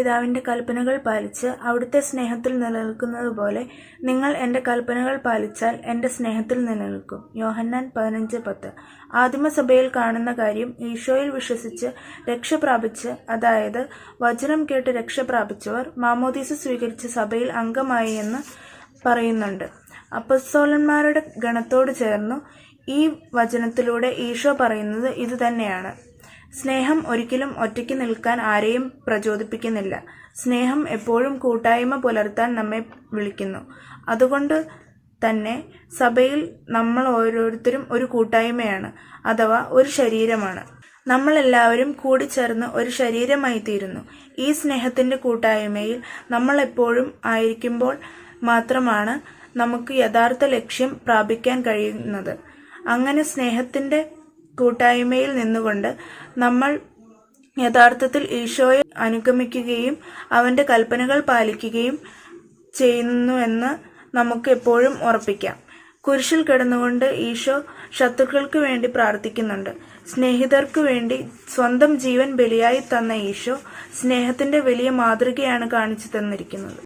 പിതാവിൻ്റെ കൽപ്പനകൾ പാലിച്ച് അവിടുത്തെ സ്നേഹത്തിൽ നിലനിൽക്കുന്നത് പോലെ നിങ്ങൾ എൻ്റെ കൽപ്പനകൾ പാലിച്ചാൽ എൻ്റെ സ്നേഹത്തിൽ നിലനിൽക്കും. യോഹന്നാൻ 15:10. ആദിമസഭയിൽ കാണുന്ന കാര്യം ഈശോയിൽ വിശ്വസിച്ച് രക്ഷ പ്രാപിച്ച്, അതായത് വചനം കേട്ട് രക്ഷ പ്രാപിച്ചവർ മാമോദീസ സ്വീകരിച്ച് സഭയിൽ അംഗമായി എന്ന് പറയുന്നുണ്ട്. അപ്പസ്തോലന്മാരുടെ ഗണത്തോട് ചേർന്നു ഈ വചനത്തിലൂടെ ഈശോ പറയുന്നത് ഇതുതന്നെയാണ്. സ്നേഹം ഒരിക്കലും ഒറ്റയ്ക്ക് നിൽക്കാൻ ആരെയും പ്രചോദിപ്പിക്കുന്നില്ല. സ്നേഹം എപ്പോഴും കൂട്ടായ്മ പുലർത്താൻ നമ്മെ വിളിക്കുന്നു. അതുകൊണ്ട് തന്നെ സഭയിൽ നമ്മൾ ഓരോരുത്തരും ഒരു കൂട്ടായ്മയാണ്, അഥവാ ഒരു ശരീരമാണ്. നമ്മളെല്ലാവരും കൂടിച്ചേർന്ന് ഒരു ശരീരമായി തീരുന്നു. ഈ സ്നേഹത്തിൻ്റെ കൂട്ടായ്മയിൽ നമ്മൾ എപ്പോഴും ആയിരിക്കുമ്പോൾ മാത്രമാണ് നമുക്ക് യഥാർത്ഥ ലക്ഷ്യം പ്രാപിക്കാൻ കഴിയുന്നത്. അങ്ങനെ സ്നേഹത്തിൻ്റെ കൂട്ടായ്മയിൽ നിന്നുകൊണ്ട് നമ്മൾ യഥാർത്ഥത്തിൽ ഈശോയെ അനുഗമിക്കുകയും അവൻ്റെ കൽപ്പനകൾ പാലിക്കുകയും ചെയ്യുന്നുവെന്ന് നമുക്ക് എപ്പോഴും ഉറപ്പിക്കാം. കുരിശിൽ കിടന്നുകൊണ്ട് ഈശോ ശത്രുക്കൾക്ക് വേണ്ടി പ്രാർത്ഥിക്കുന്നുണ്ട്. സ്നേഹിതർക്കു വേണ്ടി സ്വന്തം ജീവൻ ബലിയായി തന്ന ഈശോ സ്നേഹത്തിൻ്റെ വലിയ മാതൃകയാണ് കാണിച്ചു തന്നിരിക്കുന്നത്.